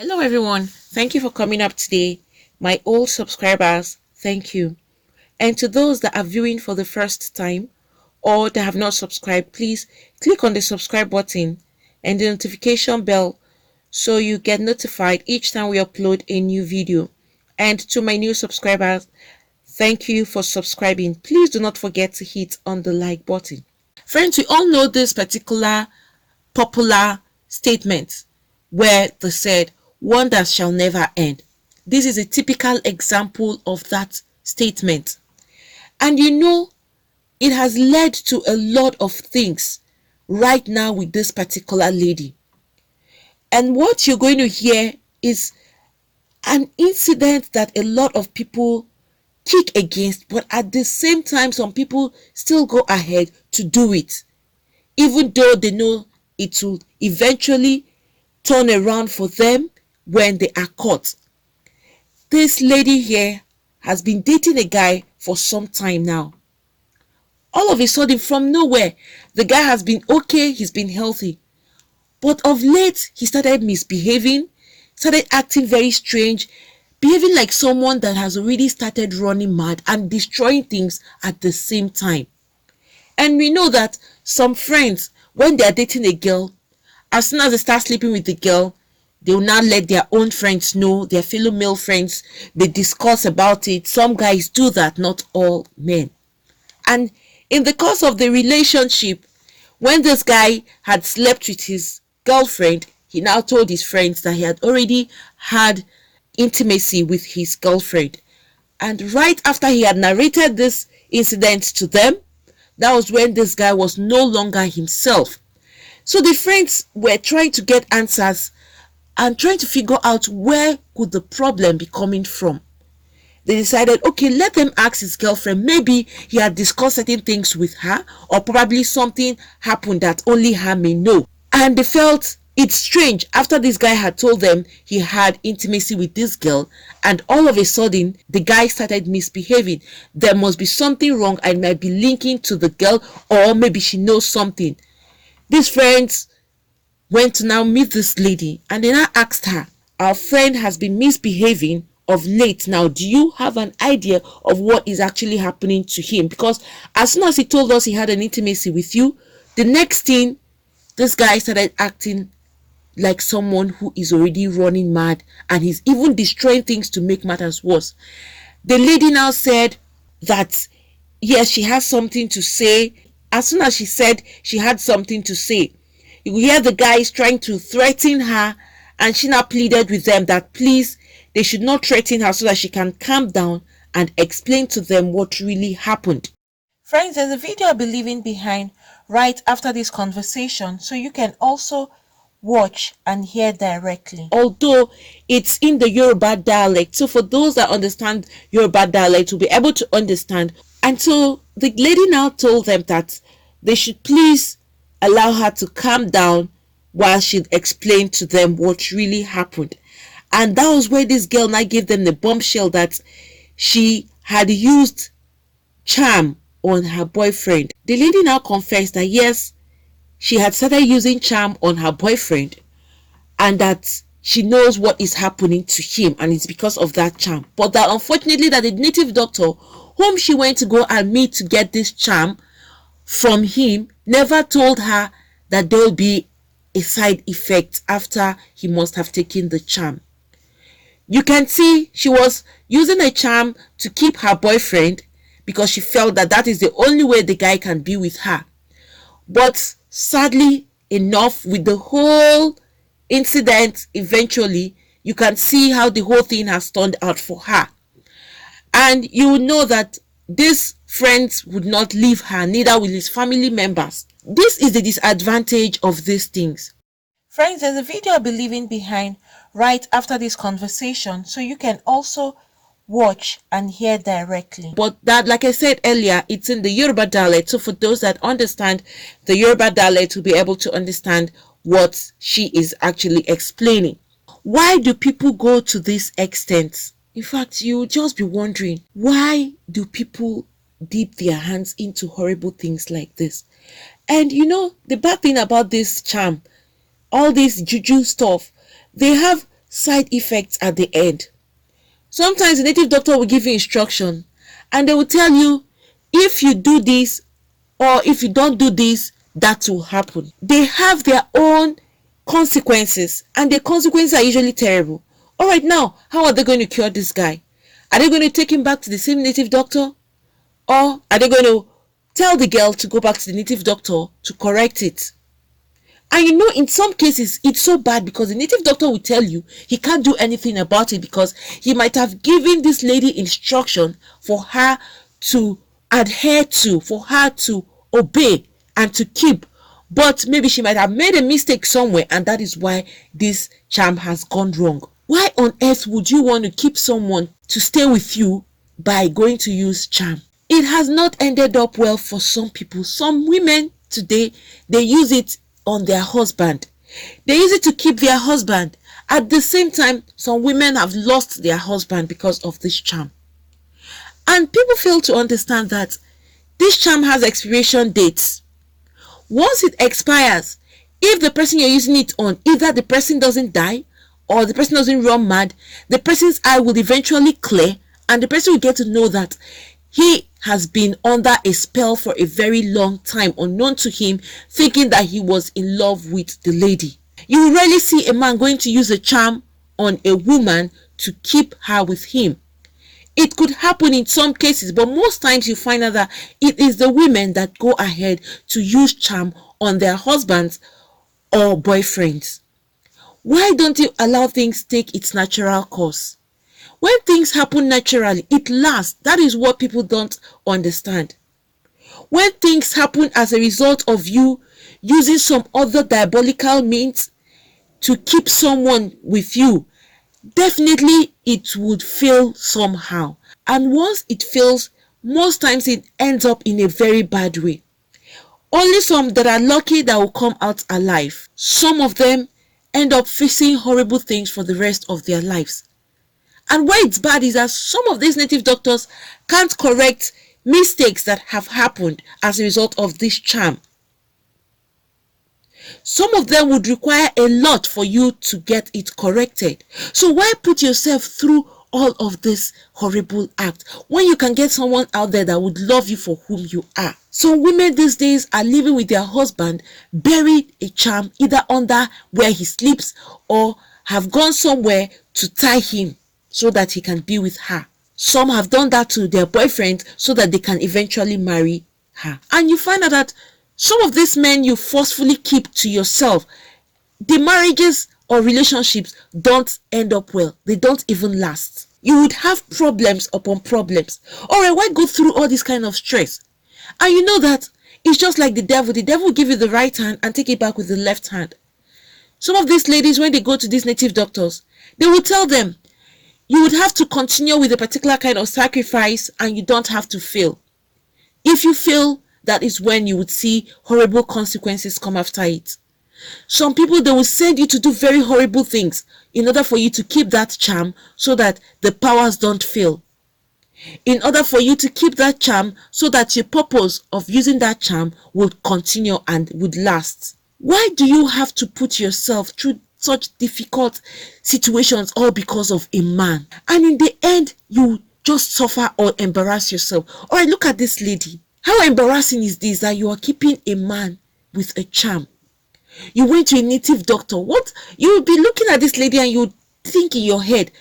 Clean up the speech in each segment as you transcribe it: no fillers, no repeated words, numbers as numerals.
Hello everyone, thank you for coming up today. My old subscribers, thank you. And to those that are viewing for the first time or that have not subscribed, please click on the subscribe button and the notification bell so you get notified each time we upload a new video. And to my new subscribers, thank you for subscribing. Please do not forget to hit on the like button. Friends, we all know this particular popular statement where they said, "Wonders shall never end." This is a typical example of that statement. And it has led to a lot of things right now with this particular lady. And what you're going to hear is an incident that a lot of people kick against, but at the same time, some people still go ahead to do it, even though they know it will eventually turn around for them when they are caught. This lady here has been dating a guy for some time now. All of a sudden, from nowhere, the guy has been okay, he's been healthy. But of late, he started misbehaving, started acting very strange, behaving like someone that has already started running mad and destroying things at the same time. And we know that some friends, when they are dating a girl, as soon as they start sleeping with the girl, they will now let their own friends know, their fellow male friends, they discuss about it. Some guys do that, not all men. And in the course of the relationship, when this guy had slept with his girlfriend, he now told his friends that he had already had intimacy with his girlfriend. And right after he had narrated this incident to them, that was when this guy was no longer himself. So the friends were trying to get answers and trying to figure out where could the problem be coming from. They decided, okay, let them ask his girlfriend. Maybe he had discussed certain things with her, or probably something happened that only her may know. And they felt it's strange after this guy had told them he had intimacy with this girl, and all of a sudden the guy started misbehaving. There must be something wrong and might be linking to the girl, or maybe she knows something. These friends went to now meet this lady, and they now asked her, "Our friend has been misbehaving of late. Now, do you have an idea of what is actually happening to him? Because as soon as he told us he had an intimacy with you, the next thing, this guy started acting like someone who is already running mad, and he's even destroying things to make matters worse." The lady now said that yes, she has something to say. As soon as she said she had something to say, you hear the guys trying to threaten her, and she now pleaded with them that please, they should not threaten her so that she can calm down and explain to them what really happened. Friends, there's a video I'll be leaving behind right after this conversation, so you can also watch and hear directly. Although it's in the Yoruba dialect, so for those that understand Yoruba dialect will be able to understand. And so the lady now told them that they should please allow her to calm down while she explained to them what really happened. And that was where this girl now gave them the bombshell that she had used charm on her boyfriend. The lady now confessed that yes, she had started using charm on her boyfriend, and that she knows what is happening to him, and it's because of that charm. But that unfortunately that the native doctor whom she went to go and meet to get this charm from him never told her that there will be a side effect after he must have taken the charm. You can see she was using a charm to keep her boyfriend because she felt that that is the only way the guy can be with her. But sadly enough, with the whole incident, eventually you can see how the whole thing has turned out for her. And you will know that these friends would not leave her, neither will his family members. This is the disadvantage of these things. Friends, there's a video I'll be leaving behind right after this conversation, so you can also watch and hear directly. But that, like I said earlier, it's in the Yoruba dialect, so for those that understand the Yoruba dialect will be able to understand what she is actually explaining. Why do people go to this extent? In fact, you will just be wondering, why do people dip their hands into horrible things like this? And the bad thing about this charm, all this juju stuff, they have side effects at the end. Sometimes the native doctor will give you instruction and they will tell you, if you do this or if you don't do this, that will happen. They have their own consequences and the consequences are usually terrible. Alright, now, how are they going to cure this guy? Are they going to take him back to the same native doctor? Or are they going to tell the girl to go back to the native doctor to correct it? And you know, in some cases, it's so bad because the native doctor will tell you he can't do anything about it because he might have given this lady instruction for her to adhere to, for her to obey and to keep. But maybe she might have made a mistake somewhere and that is why this charm has gone wrong. Why on earth would you want to keep someone to stay with you by going to use charm? It has not ended up well for some people. Some women today, they use it on their husband. They use it to keep their husband. At the same time, some women have lost their husband because of this charm. And people fail to understand that this charm has expiration dates. Once it expires, if the person you're using it on, either the person doesn't die or the person doesn't run mad, the person's eye will eventually clear and the person will get to know that he has been under a spell for a very long time, unknown to him, thinking that he was in love with the lady. You will rarely see a man going to use a charm on a woman to keep her with him. It could happen in some cases, but most times you find out that it is the women that go ahead to use charm on their husbands or boyfriends. Why don't you allow things take its natural course? When things happen naturally, it lasts. That is what people don't understand. When things happen as a result of you using some other diabolical means to keep someone with you, definitely it would fail somehow. And once it fails, most times it ends up in a very bad way. Only some that are lucky that will come out alive. Some of them end up facing horrible things for the rest of their lives. And why it's bad is that some of these native doctors can't correct mistakes that have happened as a result of this charm. Some of them would require a lot for you to get it corrected. So why put yourself through all of this horrible act when you can get someone out there that would love you for whom you are? Some women these days are living with their husband, buried a charm either under where he sleeps or have gone somewhere to tie him so that he can be with her. Some have done that to their boyfriend so that they can eventually marry her. And you find out that some of these men you forcefully keep to yourself, the marriages or relationships don't end up well. They don't even last. You would have problems upon problems. Alright, why go through all this kind of stress? And you know that it's just like the devil. The devil will give you the right hand and take it back with the left hand. Some of these ladies, when they go to these native doctors, they will tell them, you would have to continue with a particular kind of sacrifice and you don't have to fail. If you fail, that is when you would see horrible consequences come after it. Some people, they will send you to do very horrible things in order for you to keep that charm so that the powers don't fail. In order for you to keep that charm so that your purpose of using that charm would continue and would last. Why do you have to put yourself through such difficult situations all because of a man? And in the end, you just suffer or embarrass yourself. Alright, look at this lady. How embarrassing is this that you are keeping a man with a charm? You went to a native doctor. What? You would be looking at this lady and you would think in your head,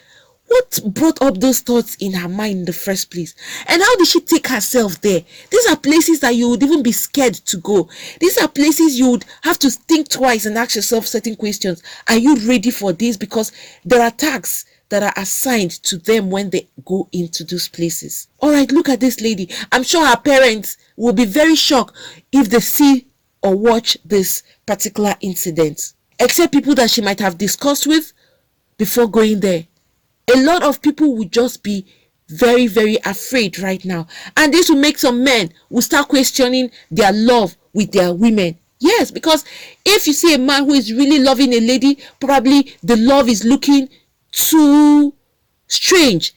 what brought up those thoughts in her mind in the first place? And how did she take herself there? These are places that you would even be scared to go. These are places you would have to think twice and ask yourself certain questions. Are you ready for this? Because there are tags that are assigned to them when they go into those places. Alright, look at this lady. I'm sure her parents will be very shocked if they see or watch this particular incident. Except people that she might have discussed with before going there. A lot of people would just be very, very afraid right now. And this will make some men will start questioning their love with their women. Yes, because if you see a man who is really loving a lady, probably the love is looking too strange.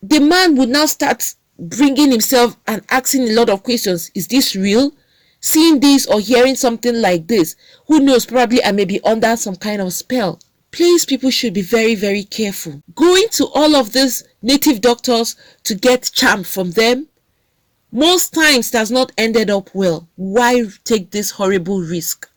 The man would now start bringing himself and asking a lot of questions. Is this real? Seeing this or hearing something like this, who knows, probably I may be under some kind of spell. Please, people should be very, very careful. Going to all of these native doctors to get charm from them, most times it has not ended up well. Why take this horrible risk?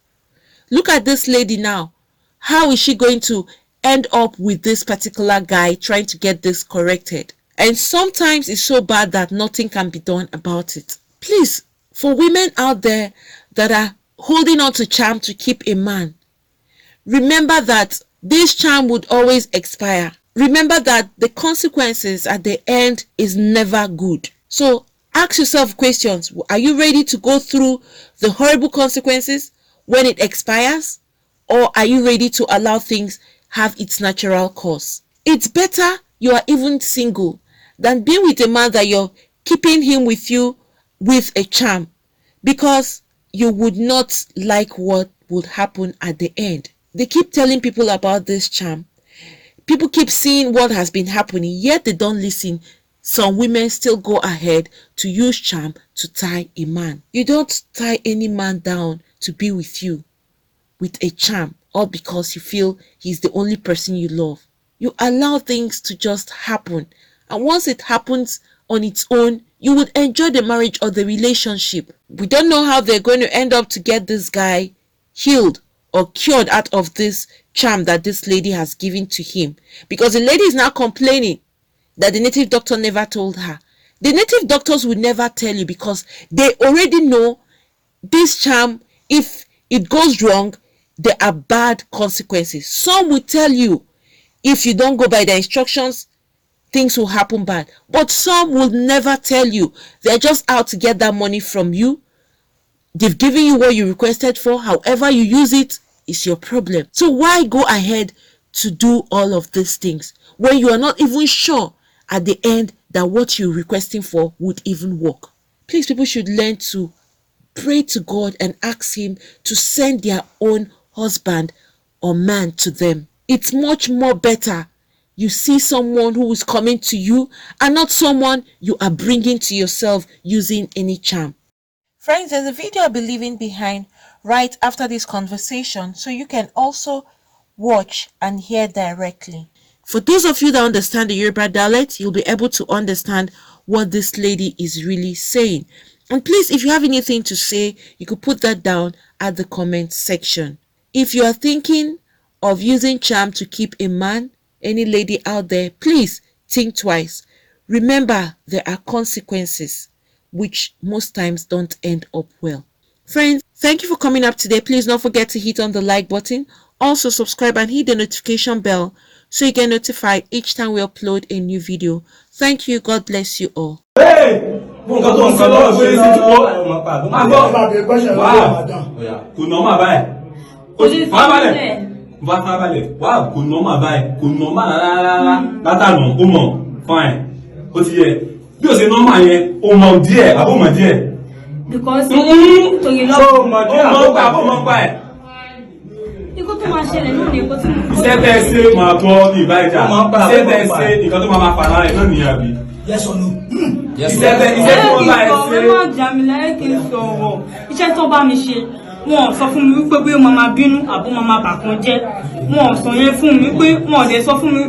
Look at this lady now. How is she going to end up with this particular guy trying to get this corrected? And sometimes it's so bad that nothing can be done about it. Please, for women out there that are holding on to charm to keep a man, remember that this charm would always expire. Remember that the consequences at the end is never good. So ask yourself questions. Are you ready to go through the horrible consequences when it expires? Or are you ready to allow things have its natural course? It's better you are even single than being with a man that you're keeping him with you with a charm, because you would not like what would happen at the end. They keep telling people about this charm. People keep seeing what has been happening, yet they don't listen. Some women still go ahead to use charm to tie a man. You don't tie any man down to be with you with a charm, all because you feel he's the only person you love. You allow things to just happen, and once it happens on its own, you would enjoy the marriage or the relationship. We don't know how they're going to end up to get this guy healed or cured out of this charm that this lady has given to him, because the lady is now complaining that the native doctor never told her. The native doctors would never tell you, because they already know this charm, if it goes wrong, there are bad consequences. Some will tell you if you don't go by the instructions, things will happen bad. But some will never tell you. They're just out to get that money from you. They've given you what you requested for. However you use it is your problem. So why go ahead to do all of these things when you are not even sure at the end that what you're requesting for would even work? Please, people should learn to pray to God and ask him to send their own husband or man to them. It's much more better you see someone who is coming to you and not someone you are bringing to yourself using any charm. Friends, there's a video I'll be leaving behind right after this conversation, so you can also watch and hear directly. For those of you that understand the Yoruba dialect, you'll be able to understand what this lady is really saying. And please, if you have anything to say, you could put that down at the comment section. If you are thinking of using charm to keep a man, any lady out there, please think twice. Remember, there are consequences which most times don't end up well. Friends, thank you for coming up today. Please don't forget to hit on the like button. Also subscribe and hit the notification bell so you get notified each time we upload a new video. Thank you. God bless you all. Hey! Va travailler. Waouh, kò normal báyìí, kò normal rárá. Látànà, ó mọ̀, fine. Ó ti yẹ. Bí ó ṣe normal yẹn, ó mọ̀ díẹ̀, àbó mọ̀ díẹ̀. Because torí lọ. So mọ̀ díẹ̀, àbó mọ̀ pa ẹ̀. Iko tó máa ṣẹlẹ̀ náà ni iko tí mo. Iṣẹ́ tẹ́ ṣe máa bọ́ ní ìbáyìí. Iṣẹ́ tẹ́ ṣe nǹkan tó máa fà lára ẹ̀ náà nìyẹn àbí. Yes or no? Iṣẹ́ tó bá ẹ ṣe. Ẹ má jà mí láyé kí n sọ̀rọ̀. Iṣẹ́ tó bá mi ṣe. Wọ́n sọ fún mi wípé bí mo máa bínú àbó mo máa bàkan jẹ́. Wọ́n sọ yẹn fún mi pé wọ́n dẹ̀ sọ fún mi.